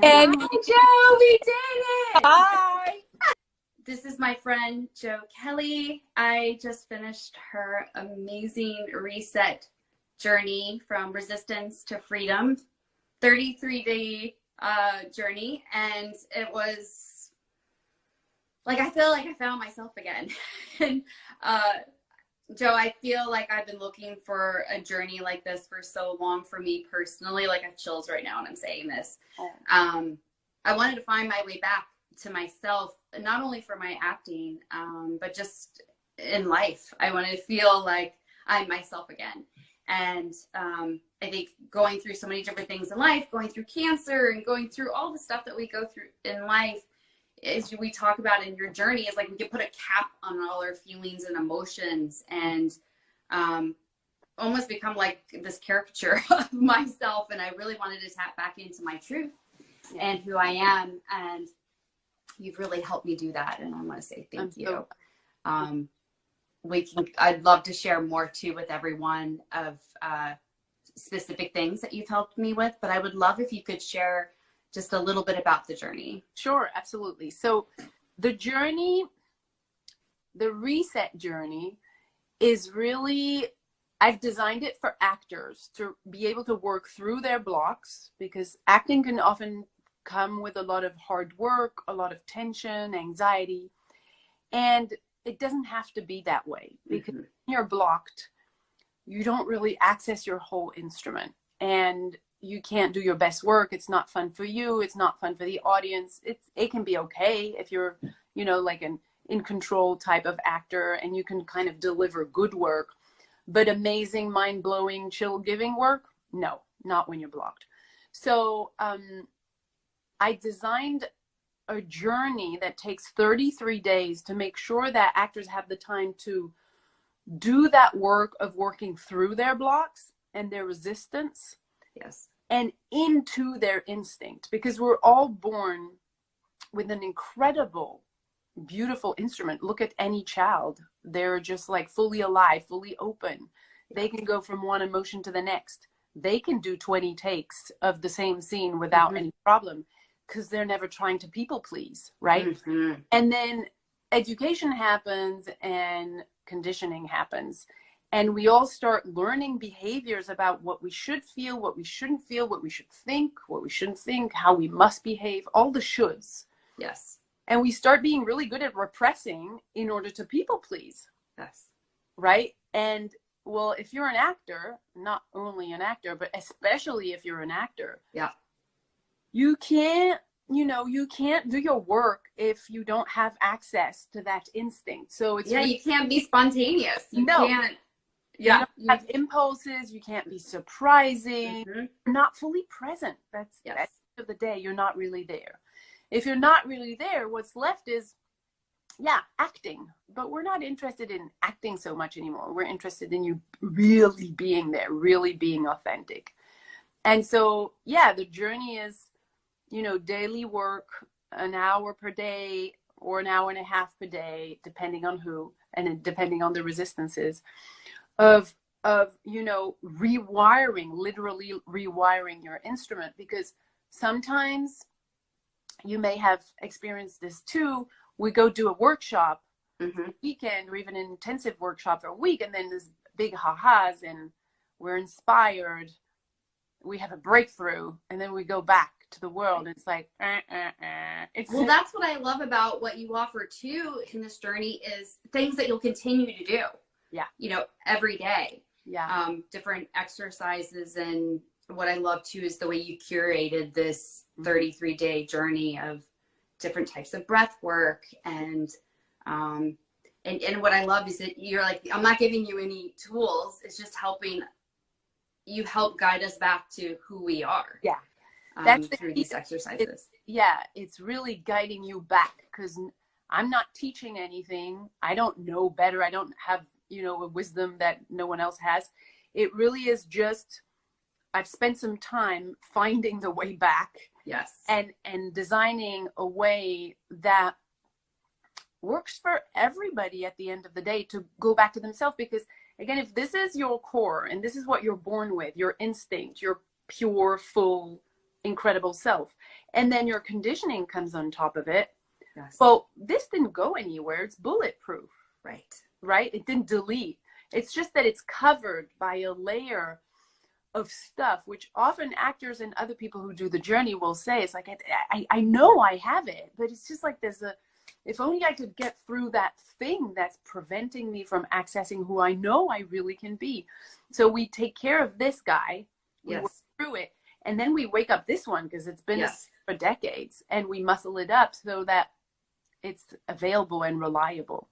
And Hi, Joe, we did it. hi. This is my friend, Joe Kelly. I just finished her amazing reset journey from resistance to freedom, 33-day journey. And it was like, I feel like I found myself again. and Joe, I feel like I've been looking for a journey like this for so long for me personally. Like I have chills right now when I'm saying this. I wanted to find my way back to myself, not only for my acting, but just in life. I wanted to feel like I'm myself again. And I think going through so many different things in life, going through cancer and going through all the stuff that we go through in life, as we talk about in your journey, is like we can put a cap on all our feelings and emotions and almost become like this caricature of myself. And I really wanted to tap back into my truth and who I am. And you've really helped me do that. And I want to say thank you. I'd love to share more too with everyone of specific things that you've helped me with, but I would love if you could share just a little bit about the journey. Sure, absolutely. So the journey, the reset journey is really, I've designed it for actors to be able to work through their blocks, because acting can often come with a lot of hard work, a lot of tension, anxiety, and it doesn't have to be that way, because when you're blocked, you don't really access your whole instrument and you can't do your best work. It's not fun for you. It's not fun for the audience. It can be okay if you're, like an in control type of actor and you can kind of deliver good work, but amazing, mind blowing, chill giving work. No, not when you're blocked. So, I designed a journey that takes 33 days to make sure that actors have the time to do that work of working through their blocks and their resistance. Yes. And into their instinct, because we're all born with an incredible, beautiful instrument. Look at any child. They're just like fully alive, fully open. They can go from one emotion to the next. They can do 20 takes of the same scene without any problem, because they're never trying to people please, right? And then education happens and conditioning happens. And we all start learning behaviors about what we should feel, what we shouldn't feel, what we should think, what we shouldn't think, how we must behave, all the shoulds. Yes. And we start being really good at repressing in order to people please. Yes. Right? And well, if you're an actor, not only an actor, but especially if you're an actor, you can't do your work if you don't have access to that instinct. So it's you can't be spontaneous. You can't. You don't have impulses. You can't be surprising. You're not fully present. That's at the end of the day, you're not really there. If you're not really there, what's left is, acting. But we're not interested in acting so much anymore. We're interested in you really being there, really being authentic. And so, the journey is, daily work, an hour per day or an hour and a half per day, depending on who and depending on the resistances. Of rewiring, literally rewiring your instrument, because sometimes you may have experienced this too. We go do a workshop weekend, or even an intensive workshop for a week, and then this big ha-has, and we're inspired, we have a breakthrough, and then we go back to the world. It's like well, that's what I love about what you offer too in this journey, is things that you'll continue to do every day. Different exercises. And what I love too is the way you curated this 33-day journey of different types of breath work. And what I love is that you're like, I'm not giving you any tools. It's just helping you help guide us back to who we are. That's through these exercises. It's really guiding you back, because I'm not teaching anything. I don't know better. I don't have a wisdom that no one else has. It really is just, I've spent some time finding the way back. And designing a way that works for everybody at the end of the day to go back to themselves. Because again, if this is your core and this is what you're born with, your instinct, your pure, full incredible self. And then your conditioning comes on top of it. Yes. Well, this didn't go anywhere. It's bulletproof, Right. right? It didn't delete. It's just that it's covered by a layer of stuff, which often actors and other people who do the journey will say, it's like, I know I have it, but it's just like if only I could get through that thing that's preventing me from accessing who I know I really can be. So we take care of this guy, we work through it, and then we wake up this one because it's been for decades, and we muscle it up so that it's available and reliable.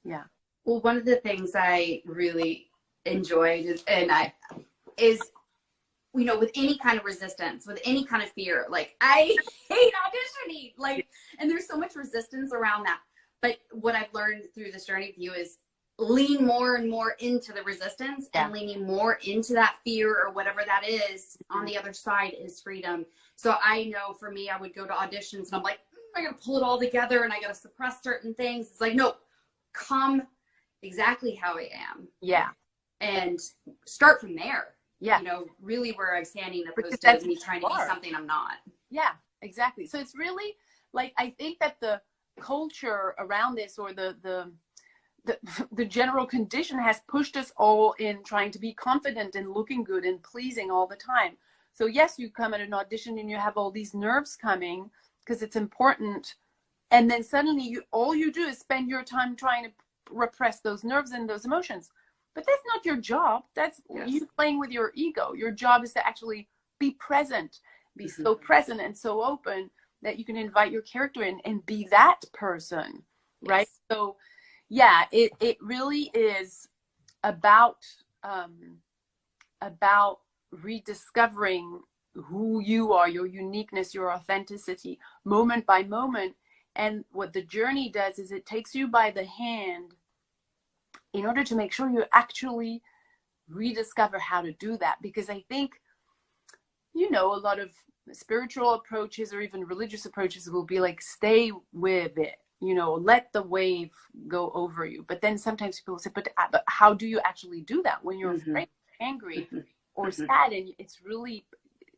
Yeah. Well, one of the things I really enjoyed is, you know, with any kind of resistance, with any kind of fear, like I hate auditioning, like, and there's so much resistance around that. But what I've learned through this journey with you is lean more and more into the resistance and leaning more into that fear or whatever that is. On the other side is freedom. So I know for me, I would go to auditions and I'm like, I got to pull it all together and I got to suppress certain things. It's like, no, come exactly how I am. Yeah. And start from there. Yeah. You know, really where I'm standing opposed to me trying to be something I'm not. Yeah, exactly. So it's really like, I think that the culture around this, or the general condition, has pushed us all in trying to be confident and looking good and pleasing all the time. So yes, you come at an audition and you have all these nerves coming because it's important. And then suddenly all you do is spend your time trying to repress those nerves and those emotions. But that's not your job. That's you playing with your ego. Your job is to actually be present, be so present and so open that you can invite your character in and be that person, right? So yeah, it really is about rediscovering who you are, your uniqueness, your authenticity, moment by moment. And what the journey does is it takes you by the hand in order to make sure you actually rediscover how to do that. Because I think, you know, a lot of spiritual approaches or even religious approaches will be like, stay with it, you know, let the wave go over you. But then sometimes people say, but how do you actually do that when you're afraid, angry, or sad? And it's really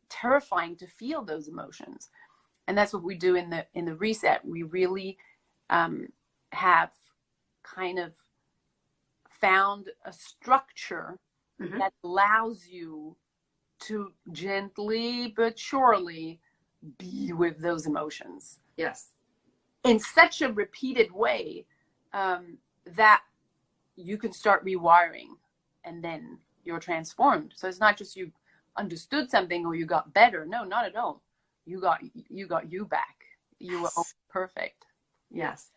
terrifying to feel those emotions. And that's what we do in the reset. We really have kind of found a structure that allows you to gently but surely be with those emotions. Yes. In such a repeated way that you can start rewiring, and then you're transformed. So it's not just you understood something or you got better. No, not at all. You got you back. You were perfect. Yes.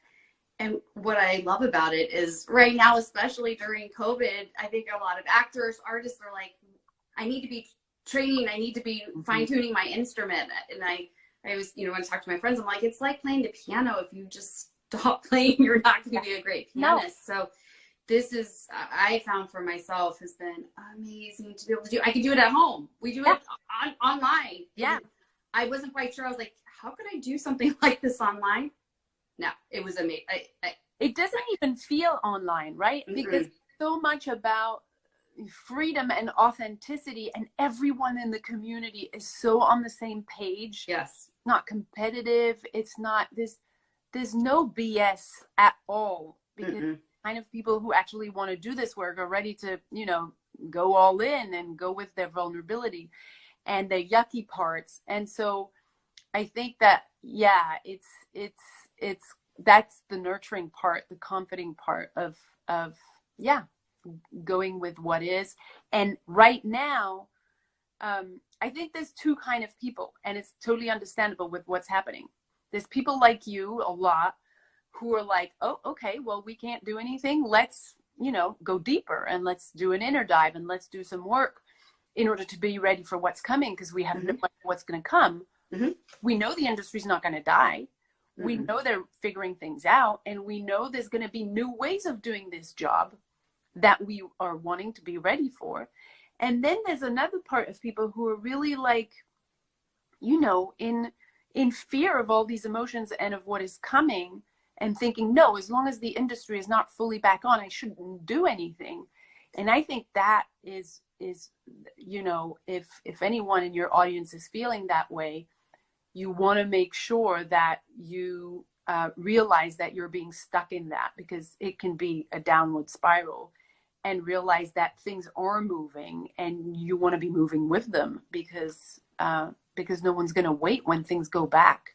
And what I love about it is right now, especially during COVID, I think a lot of actors, artists are like, I need to be training. I need to be fine tuning my instrument. And I was, you know, when I talk to my friends, I'm like, it's like playing the piano. If you just stop playing, you're not going to be a great pianist. No. So this is, I found for myself, has been amazing to be able to do. I can do it at home. We do it online. Yeah. And I wasn't quite sure. I was like, how could I do something like this online? No, it was amazing. It doesn't even feel online, right? Because so much about freedom and authenticity, and everyone in the community is so on the same page. Yes. It's not competitive. It's not this. There's no BS at all, because kind of people who actually want to do this work are ready to, you know, go all in and go with their vulnerability and their yucky parts. And so I think that, yeah, it's that's the nurturing part, the comforting part of going with what is. And right now, I think there's two kind of people, and it's totally understandable with what's happening. There's people like you, a lot, who are like, oh, okay, well, we can't do anything. Let's, you know, go deeper, and let's do an inner dive, and let's do some work in order to be ready for what's coming, because we have no idea what's going to come. We know the industry's not going to die. We know they're figuring things out, and we know there's going to be new ways of doing this job that we are wanting to be ready for. And then there's another part of people who are really like, you know, in fear of all these emotions and of what is coming, and thinking, no, as long as the industry is not fully back on, I shouldn't do anything. And I think that is, you know, if anyone in your audience is feeling that way, you want to make sure that you realize that you're being stuck in that, because it can be a downward spiral, and realize that things are moving and you want to be moving with them, because no one's going to wait when things go back.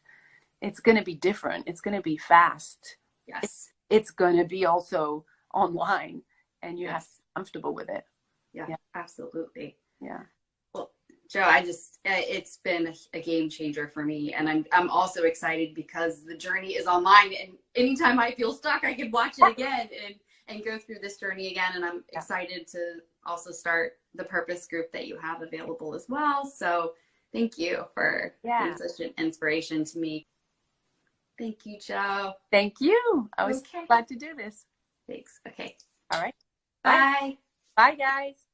It's going to be different. It's going to be fast. Yes. It's going to be also online, and you have to be comfortable with it. Yeah, absolutely. Yeah. Well, Joe, it's been a game changer for me. And I'm also excited because the journey is online, and anytime I feel stuck, I can watch it again and go through this journey again. And I'm excited to also start the purpose group that you have available as well. So thank you for being such an inspiration to me. Thank you, Joe. Thank you. I was glad to do this. Thanks. Okay. All right. Bye. Bye, guys.